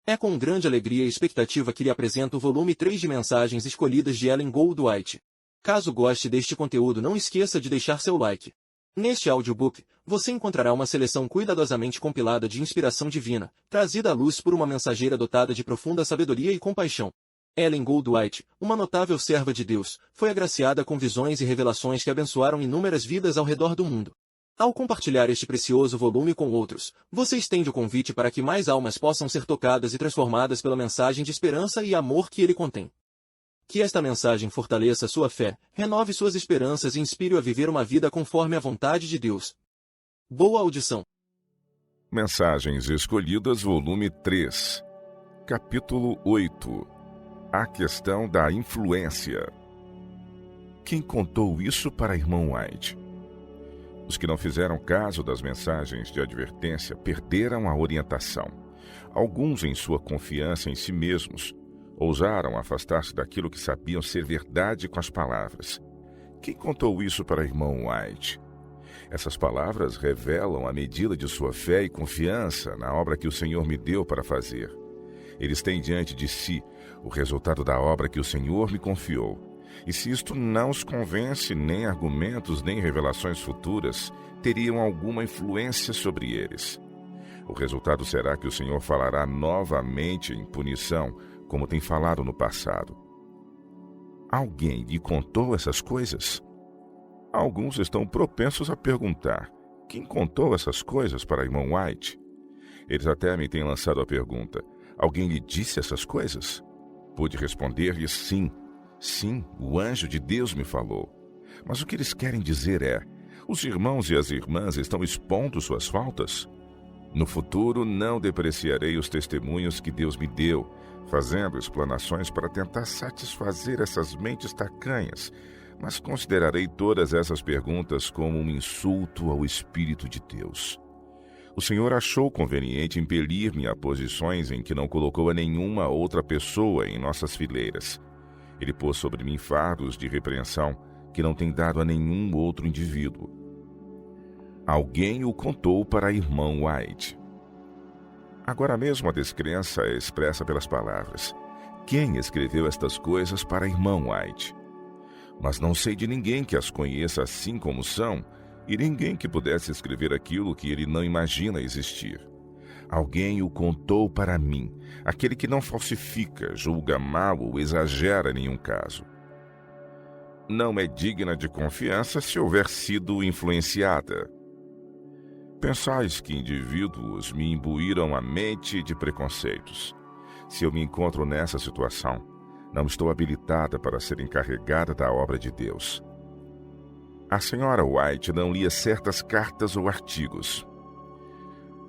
É com grande alegria e expectativa que lhe apresento o volume 3 de mensagens escolhidas de Ellen Goldwhite. Caso goste deste conteúdo, não esqueça de deixar seu like. Neste audiobook, você encontrará uma seleção cuidadosamente compilada de inspiração divina, trazida à luz por uma mensageira dotada de profunda sabedoria e compaixão. Ellen Goldwhite, uma notável serva de Deus, foi agraciada com visões e revelações que abençoaram inúmeras vidas ao redor do mundo. Ao compartilhar este precioso volume com outros, você estende o convite para que mais almas possam ser tocadas e transformadas pela mensagem de esperança e amor que ele contém. Que esta mensagem fortaleça sua fé, renove suas esperanças e inspire-o a viver uma vida conforme a vontade de Deus. Boa audição. Mensagens Escolhidas, volume 3, capítulo 8. A questão da influência. Quem contou isso para a irmã White? Os que não fizeram caso das mensagens de advertência perderam a orientação. Alguns, em sua confiança em si mesmos, ousaram afastar-se daquilo que sabiam ser verdade com as palavras. Quem contou isso para a irmã White? Essas palavras revelam a medida de sua fé e confiança na obra que o Senhor me deu para fazer. Eles têm diante de si o resultado da obra que o Senhor me confiou. E se isto não os convence, nem argumentos, nem revelações futuras teriam alguma influência sobre eles. O resultado será que o Senhor falará novamente em punição, como tem falado no passado. Alguém lhe contou essas coisas? Alguns estão propensos a perguntar: quem contou essas coisas para a irmã White? Eles até me têm lançado a pergunta: alguém lhe disse essas coisas? Pude responder-lhe sim. Sim, o anjo de Deus me falou. Mas o que eles querem dizer é: os irmãos e as irmãs estão expondo suas faltas? No futuro, não depreciarei os testemunhos que Deus me deu, fazendo explanações para tentar satisfazer essas mentes tacanhas, mas considerarei todas essas perguntas como um insulto ao Espírito de Deus. O Senhor achou conveniente impelir-me a posições em que não colocou a nenhuma outra pessoa em nossas fileiras. Ele pôs sobre mim fardos de repreensão que não tem dado a nenhum outro indivíduo. Alguém o contou para a irmã White. Agora mesmo a descrença é expressa pelas palavras: quem escreveu estas coisas para a irmã White? Mas não sei de ninguém que as conheça assim como são, e ninguém que pudesse escrever aquilo que ele não imagina existir. Alguém o contou para mim, aquele que não falsifica, julga mal ou exagera em nenhum caso. Não é digna de confiança se houver sido influenciada. Pensais que indivíduos me imbuíram a mente de preconceitos. Se eu me encontro nessa situação, não estou habilitada para ser encarregada da obra de Deus. A senhora White não lia certas cartas ou artigos.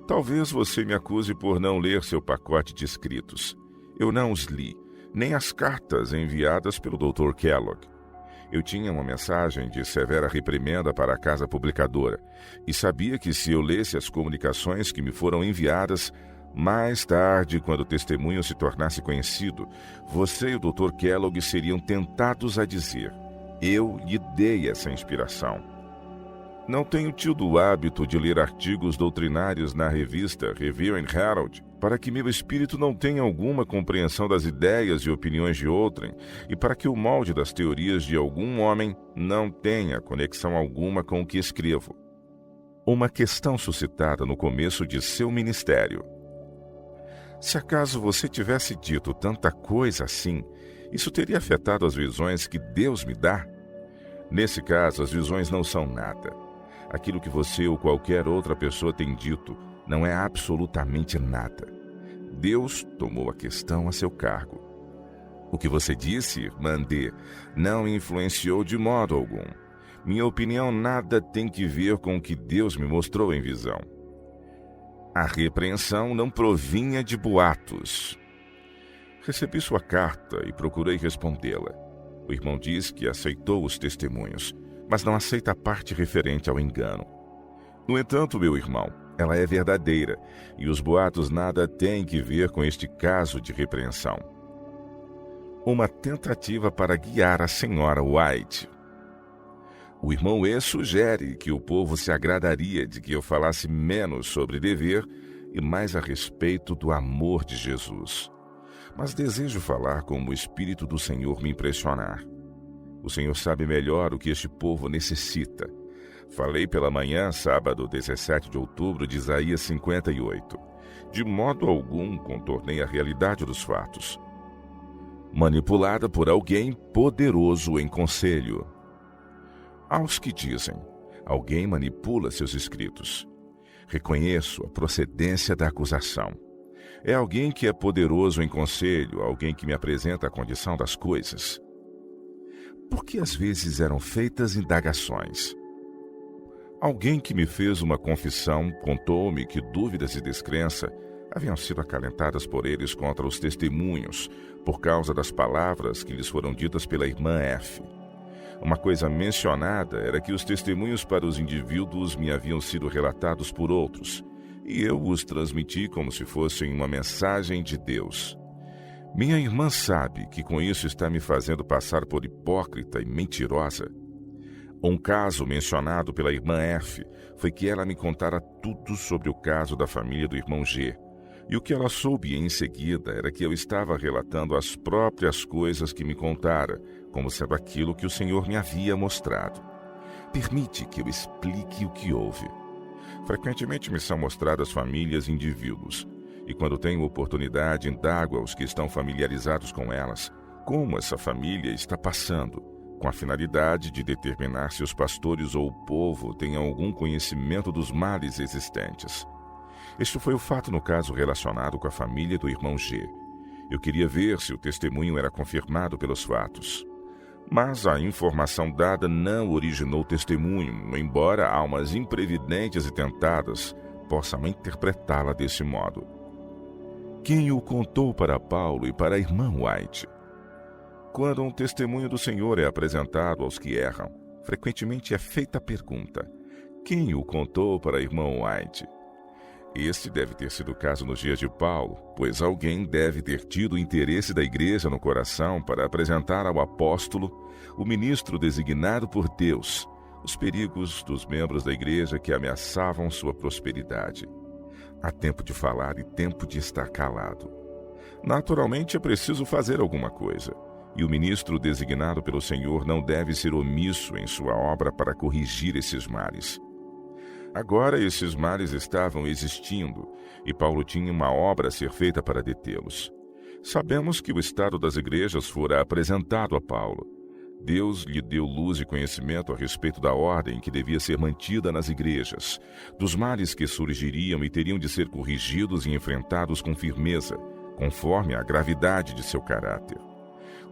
Talvez você me acuse por não ler seu pacote de escritos. Eu não os li, nem as cartas enviadas pelo Dr. Kellogg. Eu tinha uma mensagem de severa reprimenda para a casa publicadora e sabia que se eu lesse as comunicações que me foram enviadas, mais tarde, quando o testemunho se tornasse conhecido, você e o Dr. Kellogg seriam tentados a dizer: eu lhe dei essa inspiração. Não tenho tido o hábito de ler artigos doutrinários na revista Review and Herald, para que meu espírito não tenha alguma compreensão das ideias e opiniões de outrem, e para que o molde das teorias de algum homem não tenha conexão alguma com o que escrevo. Uma questão suscitada no começo de seu ministério. Se acaso você tivesse dito tanta coisa assim, isso teria afetado as visões que Deus me dá? Nesse caso, as visões não são nada. Aquilo que você ou qualquer outra pessoa tem dito não é absolutamente nada. Deus tomou a questão a seu cargo. O que você disse, irmã D, não influenciou de modo algum. Minha opinião nada tem que ver com o que Deus me mostrou em visão. A repreensão não provinha de boatos. Recebi sua carta e procurei respondê-la. O irmão diz que aceitou os testemunhos, mas não aceita a parte referente ao engano. No entanto, meu irmão, ela é verdadeira, e os boatos nada têm que ver com este caso de repreensão. Uma tentativa para guiar a senhora White. O irmão E sugere que o povo se agradaria de que eu falasse menos sobre dever e mais a respeito do amor de Jesus. Mas desejo falar como o Espírito do Senhor me impressionar. O Senhor sabe melhor o que este povo necessita. Falei pela manhã, sábado 17 de outubro, de Isaías 58. De modo algum contornei a realidade dos fatos. Manipulada por alguém poderoso em conselho. Aos que dizem, alguém manipula seus escritos. Reconheço a procedência da acusação. É alguém que é poderoso em conselho, alguém que me apresenta a condição das coisas. Porque às vezes eram feitas indagações. Alguém que me fez uma confissão contou-me que dúvidas e descrença haviam sido acalentadas por eles contra os testemunhos, por causa das palavras que lhes foram ditas pela irmã F. Uma coisa mencionada era que os testemunhos para os indivíduos me haviam sido relatados por outros, e eu os transmiti como se fossem uma mensagem de Deus. Minha irmã sabe que com isso está me fazendo passar por hipócrita e mentirosa. Um caso mencionado pela irmã F foi que ela me contara tudo sobre o caso da família do irmão G, e o que ela soube em seguida era que eu estava relatando as próprias coisas que me contara, como sendo aquilo que o Senhor me havia mostrado. Permite que eu explique o que houve. Frequentemente me são mostradas famílias e indivíduos, e quando tenho oportunidade indago aos que estão familiarizados com elas, como essa família está passando, com a finalidade de determinar se os pastores ou o povo têm algum conhecimento dos males existentes. Este foi o fato no caso relacionado com a família do irmão G. Eu queria ver se o testemunho era confirmado pelos fatos. Mas a informação dada não originou testemunho, embora almas imprevidentes e tentadas possam interpretá-la desse modo. Quem o contou para Paulo e para a irmã White? Quando um testemunho do Senhor é apresentado aos que erram, frequentemente é feita a pergunta: quem o contou para a irmã White? Este deve ter sido o caso nos dias de Paulo, pois alguém deve ter tido o interesse da igreja no coração para apresentar ao apóstolo, o ministro designado por Deus, os perigos dos membros da igreja que ameaçavam sua prosperidade. Há tempo de falar e tempo de estar calado. Naturalmente é preciso fazer alguma coisa, e o ministro designado pelo Senhor não deve ser omisso em sua obra para corrigir esses males. Agora esses males estavam existindo, e Paulo tinha uma obra a ser feita para detê-los. Sabemos que o estado das igrejas fora apresentado a Paulo. Deus lhe deu luz e conhecimento a respeito da ordem que devia ser mantida nas igrejas, dos males que surgiriam e teriam de ser corrigidos e enfrentados com firmeza, conforme a gravidade de seu caráter.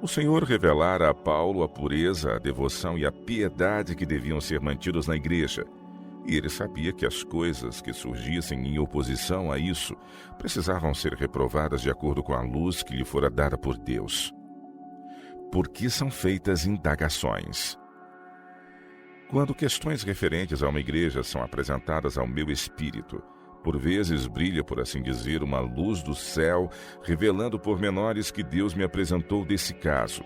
O Senhor revelara a Paulo a pureza, a devoção e a piedade que deviam ser mantidos na igreja, e ele sabia que as coisas que surgissem em oposição a isso precisavam ser reprovadas de acordo com a luz que lhe fora dada por Deus. Por que são feitas indagações? Quando questões referentes a uma igreja são apresentadas ao meu espírito, por vezes brilha, por assim dizer, uma luz do céu, revelando pormenores que Deus me apresentou desse caso.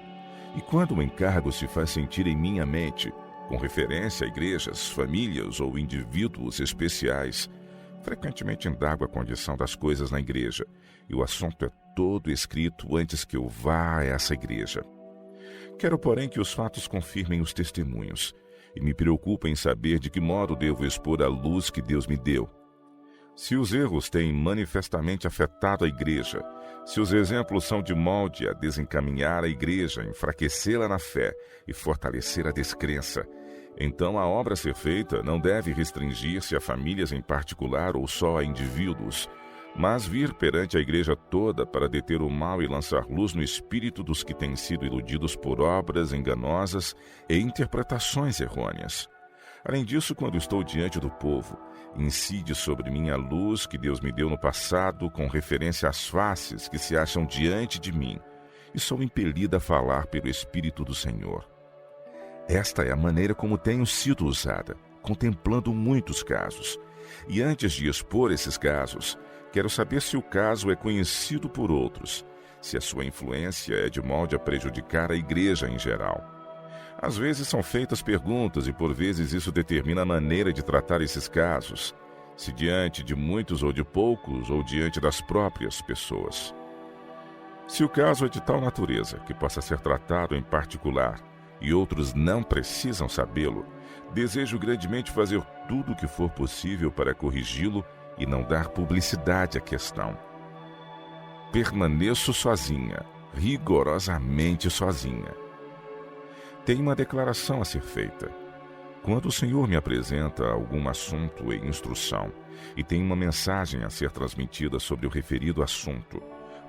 E quando o encargo se faz sentir em minha mente, com referência a igrejas, famílias ou indivíduos especiais, frequentemente indago a condição das coisas na igreja, e o assunto é todo escrito antes que eu vá a essa igreja. Quero, porém, que os fatos confirmem os testemunhos, e me preocupo em saber de que modo devo expor a luz que Deus me deu. Se os erros têm manifestamente afetado a igreja, se os exemplos são de molde a desencaminhar a igreja, enfraquecê-la na fé e fortalecer a descrença, então a obra a ser feita não deve restringir-se a famílias em particular ou só a indivíduos, mas vir perante a igreja toda para deter o mal e lançar luz no espírito dos que têm sido iludidos por obras enganosas e interpretações errôneas. Além disso, quando estou diante do povo, incide sobre mim a luz que Deus me deu no passado com referência às faces que se acham diante de mim, e sou impelida a falar pelo Espírito do Senhor. Esta é a maneira como tenho sido usada, contemplando muitos casos. E antes de expor esses casos, quero saber se o caso é conhecido por outros, se a sua influência é de molde a prejudicar a igreja em geral. Às vezes são feitas perguntas e por vezes isso determina a maneira de tratar esses casos. se diante de muitos ou de poucos, ou diante das próprias pessoas. Se o caso é de tal natureza que possa ser tratado em particular e outros não precisam sabê-lo, desejo grandemente fazer tudo o que for possível para corrigi-lo e não dar publicidade à questão. Permaneço sozinha, rigorosamente sozinha. Tenho uma declaração a ser feita. Quando o Senhor me apresenta algum assunto em instrução e tem uma mensagem a ser transmitida sobre o referido assunto,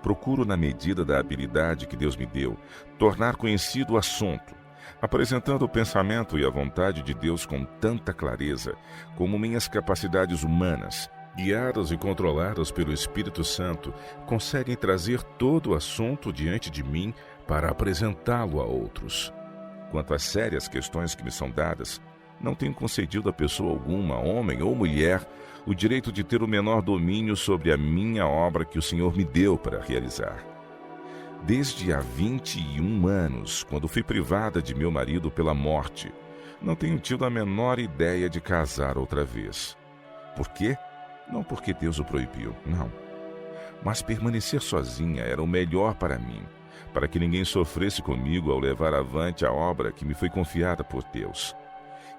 procuro, na medida da habilidade que Deus me deu, tornar conhecido o assunto, apresentando o pensamento e a vontade de Deus com tanta clareza como minhas capacidades humanas, guiadas e controladas pelo Espírito Santo, conseguem trazer todo o assunto diante de mim para apresentá-lo a outros. Quanto às sérias questões que me são dadas, não tenho concedido a pessoa alguma, homem ou mulher, o direito de ter o menor domínio sobre a minha obra que o Senhor me deu para realizar. Desde há 21 anos, quando fui privada de meu marido pela morte, não tenho tido a menor ideia de casar outra vez. Por quê? Não porque Deus o proibiu, não. Mas permanecer sozinha era o melhor para mim, para que ninguém sofresse comigo ao levar avante a obra que me foi confiada por Deus.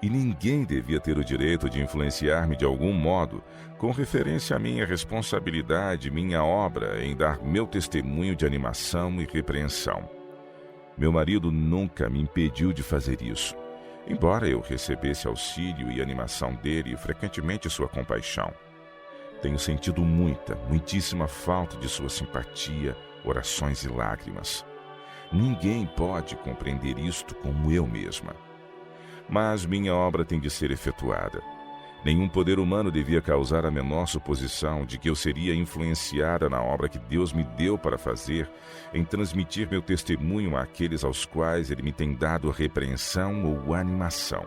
E ninguém devia ter o direito de influenciar-me de algum modo com referência à minha responsabilidade, minha obra em dar meu testemunho de animação e repreensão. Meu marido nunca me impediu de fazer isso, embora eu recebesse auxílio e animação dele e frequentemente sua compaixão. Tenho sentido muitíssima falta de sua simpatia, orações e lágrimas. Ninguém pode compreender isto como eu mesma. Mas minha obra tem de ser efetuada. Nenhum poder humano devia causar a menor suposição de que eu seria influenciada na obra que Deus me deu para fazer, em transmitir meu testemunho àqueles aos quais Ele me tem dado repreensão ou animação.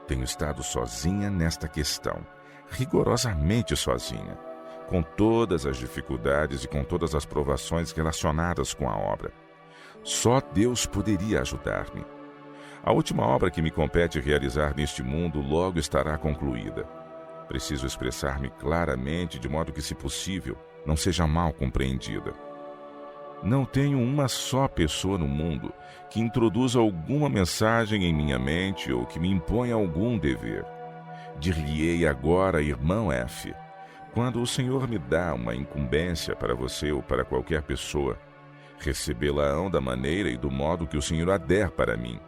Tenho estado sozinha nesta questão, rigorosamente sozinha, com todas as dificuldades e com todas as provações relacionadas com a obra. Só Deus poderia ajudar-me. A última obra que me compete realizar neste mundo logo estará concluída. Preciso expressar-me claramente, de modo que, se possível, não seja mal compreendida. Não tenho uma só pessoa no mundo que introduza alguma mensagem em minha mente ou que me imponha algum dever. Dir-lhe-ei agora, irmão F., quando o Senhor me dá uma incumbência para você ou para qualquer pessoa, recebê-la-ão da maneira e do modo que o Senhor a der para mim.